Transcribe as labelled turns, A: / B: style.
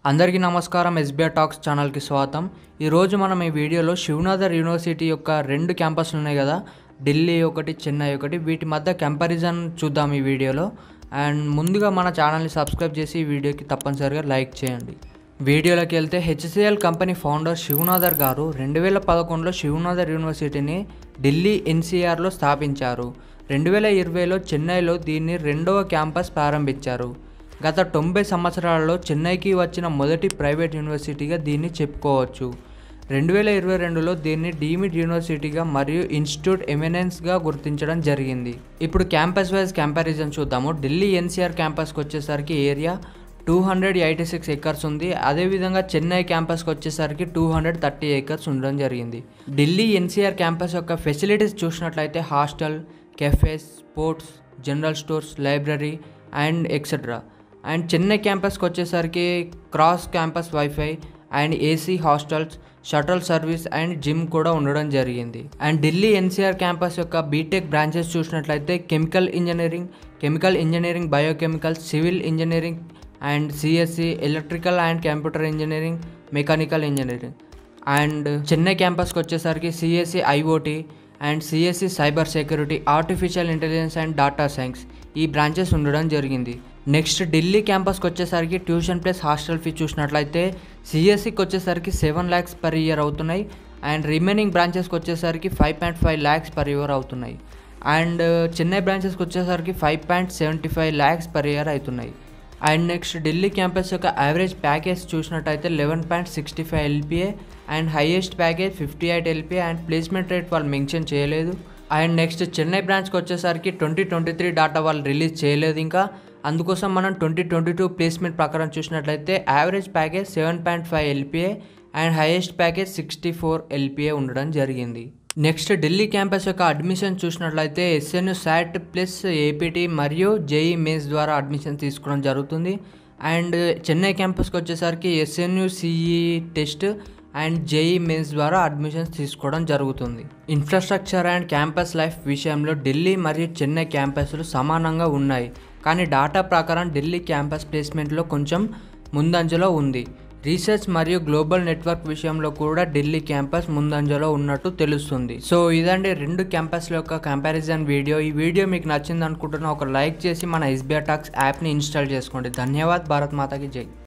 A: అందరికీ నమస్కారం. SBR talks ఛానల్కి స్వాగతం. ఈరోజు మనం ఈ వీడియోలో శివనాథర్ యూనివర్సిటీ యొక్క 2 క్యాంపస్లు ఉన్నాయి కదా, ఢిల్లీ ఒకటి, చెన్నై ఒకటి, వీటి మధ్య కంపారిజన్ చూద్దాం ఈ వీడియోలో. అండ్ ముందుగా మన ఛానల్ని సబ్స్క్రైబ్ చేసి ఈ వీడియోకి తప్పనిసరిగా లైక్ చేయండి. వీడియోలోకి వెళ్తే హెచ్సిఎల్ కంపెనీ ఫౌండర్ శివనాథర్ గారు 2011లో శివనాథర్ యూనివర్సిటీని ఢిల్లీ ఎన్సీఆర్లో స్థాపించారు. 2020లో చెన్నైలో దీన్ని 2వ క్యాంపస్ ప్రారంభించారు. గత 90 సంవత్సరాలలో చెన్నైకి వచ్చిన మొదటి ప్రైవేట్ యూనివర్సిటీగా దీన్ని చెప్పుకోవచ్చు. 2022లో దీన్ని డీమ్డ్ యూనివర్సిటీగా మరియు ఇన్స్టిట్యూట్ ఎమినెన్స్గా గుర్తించడం జరిగింది. ఇప్పుడు క్యాంపస్ వైజ్ కంపారిజన్ చూద్దాము. ఢిల్లీ ఎన్సీఆర్ క్యాంపస్కి వచ్చేసరికి ఏరియా 286 ఎకర్స్ ఉంది. అదేవిధంగా చెన్నై క్యాంపస్కి వచ్చేసరికి 230 ఎకర్స్ ఉండడం జరిగింది. ఢిల్లీ ఎన్సీఆర్ క్యాంపస్ యొక్క ఫెసిలిటీస్ చూసినట్లయితే hostel, cafes, sports, general stores, library and etcetera. And Chennai క్యాంపస్కి వచ్చేసరికి cross campus wifi and AC hostels, shuttle service and gym కూడా ఉండడం జరిగింది. అండ్ ఢిల్లీ ఎన్సీఆర్ క్యాంపస్ యొక్క బీటెక్ బ్రాంచెస్ చూసినట్లయితే chemical engineering, biochemical, civil engineering and CSE, electrical and computer engineering, mechanical engineering. And Chennai క్యాంపస్కి వచ్చేసరికి CSE IoT and CSE cyber security, artificial intelligence and data science ఈ branches ఉండడం జరిగింది. Next Delhi క్యాంపస్కి వచ్చేసరికి tuition plus hostel fee చూసినట్లయితే సిఎస్సికి వచ్చేసరికి 7 lakhs per year అవుతున్నాయి. And remaining బ్రాంచెస్కి వచ్చేసరికి 5.5 lakhs per year అవుతున్నాయి. అండ్ చెన్నై బ్రాంచెస్కి వచ్చేసరికి 5.75 lakhs per year అవుతున్నాయి. అండ్ నెక్స్ట్ ఢిల్లీ క్యాంపస్ యొక్క యావరేజ్ ప్యాకేజ్ చూసినట్టయితే 11.65 LPA and highest package 58 LPA and placement rate వాళ్ళు మెన్షన్ చేయలేదు. అండ్ నెక్స్ట్ చెన్నై బ్రాంచ్కి వచ్చేసరికి 2023 డాటా వాళ్ళు రిలీజ్ చేయలేదు ఇంకా. అందుకోసం మనం 2022 ప్లేస్మెంట్ ప్రకారం చూసినట్లయితే average package 7.5 LPA and highest package 64 LPA ఉండడం జరిగింది. నెక్స్ట్ ఢిల్లీ క్యాంపస్ యొక్క అడ్మిషన్ చూసినట్లయితే ఎస్ఎన్యు SAT ప్లస్ ఏపీటీ మరియు జేఈ మెయిన్స్ ద్వారా అడ్మిషన్ తీసుకోవడం జరుగుతుంది. అండ్ చెన్నై క్యాంపస్కి వచ్చేసరికి SNU CE test and JEE mains ద్వారా అడ్మిషన్స్ తీసుకోవడం జరుగుతుంది. ఇన్ఫ్రాస్ట్రక్చర్ అండ్ క్యాంపస్ లైఫ్ విషయంలో ఢిల్లీ మరియు చెన్నై క్యాంపస్లు సమానంగా ఉన్నాయి. కానీ డాటా ప్రకారం ఢిల్లీ క్యాంపస్ ప్లేస్మెంట్లో కొంచెం ముందంజలో ఉంది. రీసెర్చ్ మరియు గ్లోబల్ నెట్వర్క్ విషయంలో కూడా ఢిల్లీ క్యాంపస్ ముందంజలో ఉన్నట్టు తెలుస్తుంది. సో ఇదండి 2 క్యాంపస్ల యొక్క కంపారిజన్ వీడియో. ఈ వీడియో మీకు నచ్చింది అనుకుంటున్నా. ఒక లైక్ చేసి మన ఎస్బీఆర్ టాక్స్ యాప్ని ఇన్స్టాల్ చేసుకోండి. ధన్యవాద్. భారత్ మాతాకి జై.